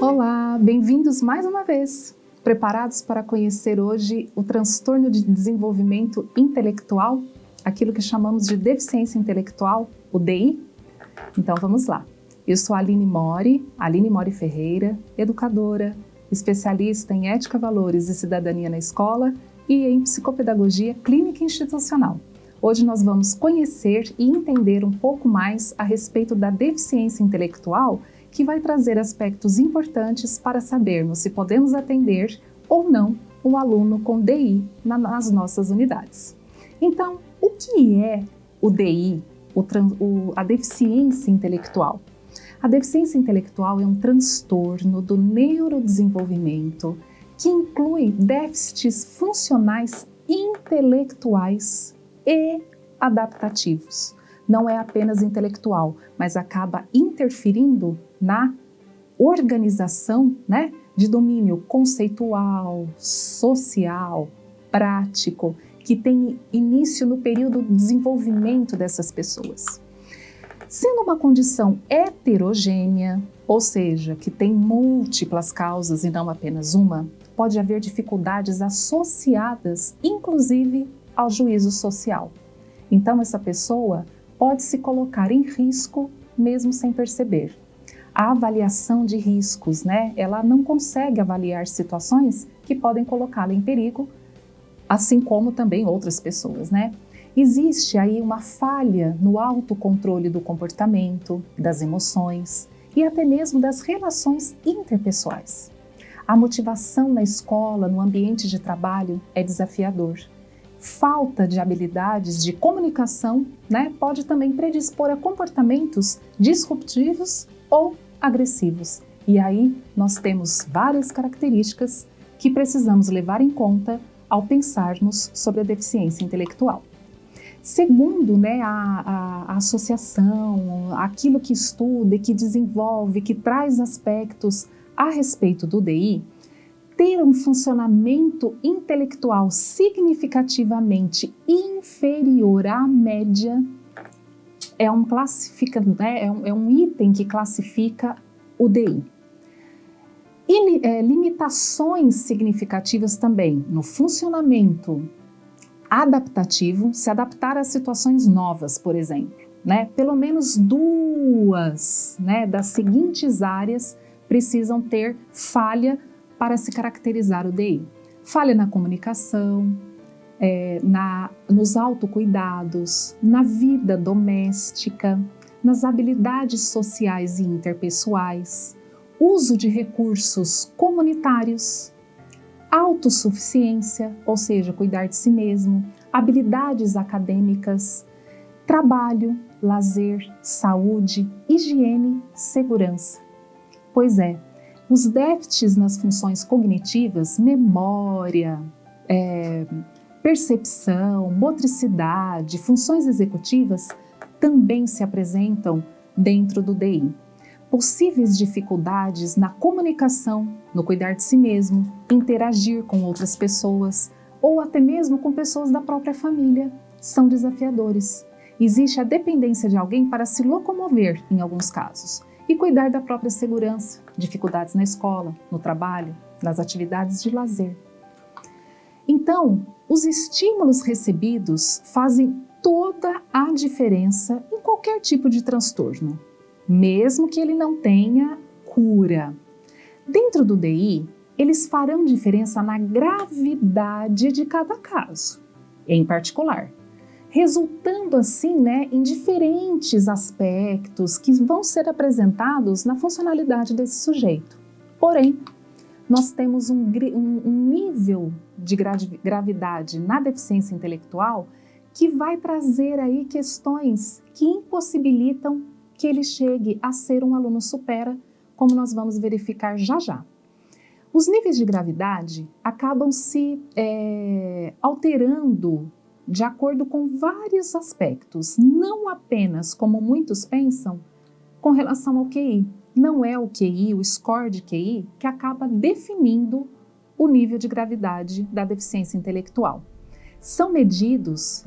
Olá, bem-vindos mais uma vez. Preparados para conhecer hoje o transtorno de desenvolvimento intelectual, aquilo que chamamos de deficiência intelectual, o DI? Então vamos lá. Eu sou a Aline Mori Ferreira, educadora, especialista em ética, valores e cidadania na escola e em psicopedagogia clínica institucional. Hoje nós vamos conhecer e entender um pouco mais a respeito da deficiência intelectual, que vai trazer aspectos importantes para sabermos se podemos atender ou não um aluno com DI nas nossas unidades. Então, o que é o DI, a deficiência intelectual? A deficiência intelectual é um transtorno do neurodesenvolvimento que inclui déficits funcionais intelectuais e adaptativos. Não é apenas intelectual, mas acaba interferindo na organização, de domínio conceitual, social, prático, que tem início no período de desenvolvimento dessas pessoas. Sendo uma condição heterogênea, ou seja, que tem múltiplas causas e não apenas uma, pode haver dificuldades associadas, inclusive, ao juízo social. Então, essa pessoa pode se colocar em risco mesmo sem perceber. A avaliação de riscos, ela não consegue avaliar situações que podem colocá-la em perigo, assim como também outras pessoas, Existe aí uma falha no autocontrole do comportamento, das emoções e até mesmo das relações interpessoais. A motivação na escola, no ambiente de trabalho, é desafiador. Falta de habilidades de comunicação, pode também predispor a comportamentos disruptivos ou agressivos. E aí nós temos várias características que precisamos levar em conta ao pensarmos sobre a deficiência intelectual. Segundo a associação, aquilo que estuda, que desenvolve, que traz aspectos a respeito do DI, ter um funcionamento intelectual significativamente inferior à média é um item que classifica o DI. E limitações significativas também no funcionamento adaptativo, se adaptar a situações novas, por exemplo. Pelo menos duas das seguintes áreas precisam ter falha para se caracterizar o DI. Falha na comunicação, nos autocuidados, na vida doméstica, nas habilidades sociais e interpessoais, uso de recursos comunitários, autossuficiência, ou seja, cuidar de si mesmo, habilidades acadêmicas, trabalho, lazer, saúde, higiene, segurança. Pois é, os déficits nas funções cognitivas, memória, percepção, motricidade, funções executivas, também se apresentam dentro do DI. Possíveis dificuldades na comunicação, no cuidar de si mesmo, interagir com outras pessoas ou até mesmo com pessoas da própria família são desafiadores. Existe a dependência de alguém para se locomover em alguns casos e cuidar da própria segurança, dificuldades na escola, no trabalho, nas atividades de lazer. Então, os estímulos recebidos fazem toda a diferença em qualquer tipo de transtorno, mesmo que ele não tenha cura. Dentro do DI, eles farão diferença na gravidade de cada caso, em particular, resultando assim em diferentes aspectos que vão ser apresentados na funcionalidade desse sujeito. Porém, nós temos um nível de gravidade na deficiência intelectual que vai trazer aí questões que impossibilitam que ele chegue a ser um aluno supera, como nós vamos verificar já já. Os níveis de gravidade acabam se alterando de acordo com vários aspectos, não apenas, como muitos pensam, com relação ao QI. Não é o QI, o score de QI, que acaba definindo o nível de gravidade da deficiência intelectual.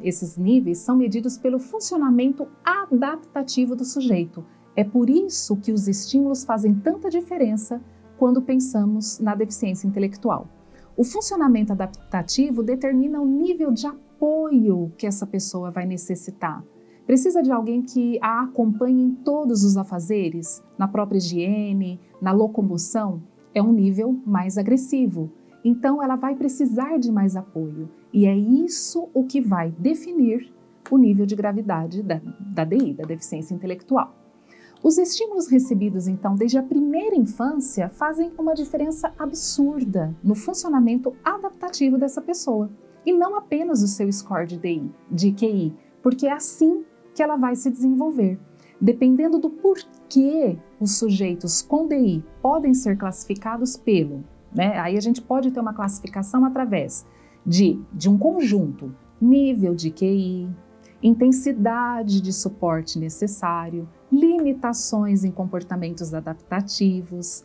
Esses níveis são medidos pelo funcionamento adaptativo do sujeito. É por isso que os estímulos fazem tanta diferença quando pensamos na deficiência intelectual. O funcionamento adaptativo determina o nível de apoio que essa pessoa vai necessitar. Precisa de alguém que a acompanhe em todos os afazeres, na própria higiene, na locomoção, é um nível mais agressivo. Então, ela vai precisar de mais apoio. E é isso o que vai definir o nível de gravidade da DI, da deficiência intelectual. Os estímulos recebidos, então, desde a primeira infância, fazem uma diferença absurda no funcionamento adaptativo dessa pessoa. E não apenas o seu score de QI, porque é assim que ela vai se desenvolver. Dependendo do porquê os sujeitos com DI podem ser classificados pelo, aí a gente pode ter uma classificação através de um conjunto, nível de QI, intensidade de suporte necessário, limitações em comportamentos adaptativos,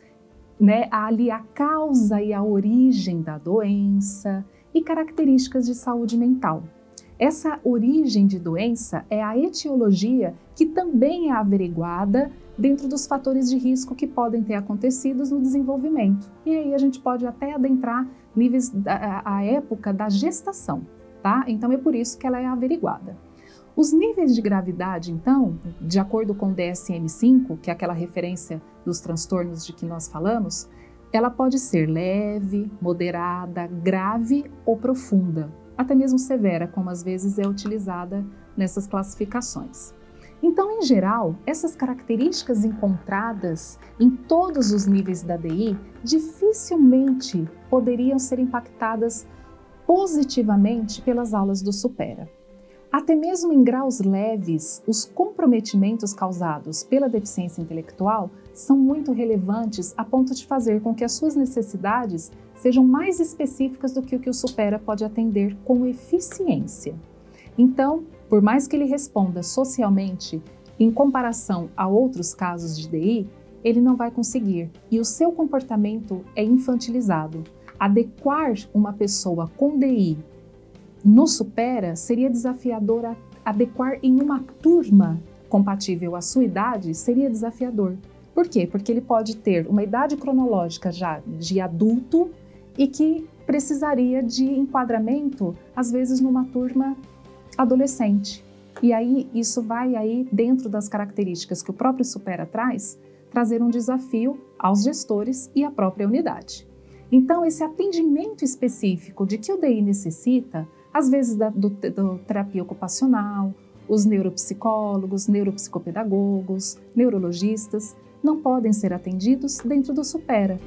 ali a causa e a origem da doença e características de saúde mental. Essa origem de doença é a etiologia que também é averiguada dentro dos fatores de risco que podem ter acontecido no desenvolvimento. E aí a gente pode até adentrar a época da gestação, tá? Então é por isso que ela é averiguada. Os níveis de gravidade, então, de acordo com o DSM-5, que é aquela referência dos transtornos de que nós falamos, ela pode ser leve, moderada, grave ou profunda, até mesmo severa, como às vezes é utilizada nessas classificações. Então, em geral, essas características encontradas em todos os níveis da DI dificilmente poderiam ser impactadas positivamente pelas aulas do Supera. Até mesmo em graus leves, os comprometimentos causados pela deficiência intelectual são muito relevantes a ponto de fazer com que as suas necessidades sejam mais específicas do que o que o Supera pode atender com eficiência. Então, por mais que ele responda socialmente, em comparação a outros casos de DI, ele não vai conseguir e o seu comportamento é infantilizado. Adequar uma pessoa com DI no Supera seria desafiador, adequar em uma turma compatível à sua idade seria desafiador. Por quê? Porque ele pode ter uma idade cronológica já de adulto e que precisaria de enquadramento, às vezes numa turma adolescente. E aí isso vai aí dentro das características que o próprio Supera traz, trazer um desafio aos gestores e à própria unidade. Então esse atendimento específico de que o DI necessita, às vezes do terapia ocupacional, os neuropsicólogos, neuropsicopedagogos, neurologistas, não podem ser atendidos dentro do Supera.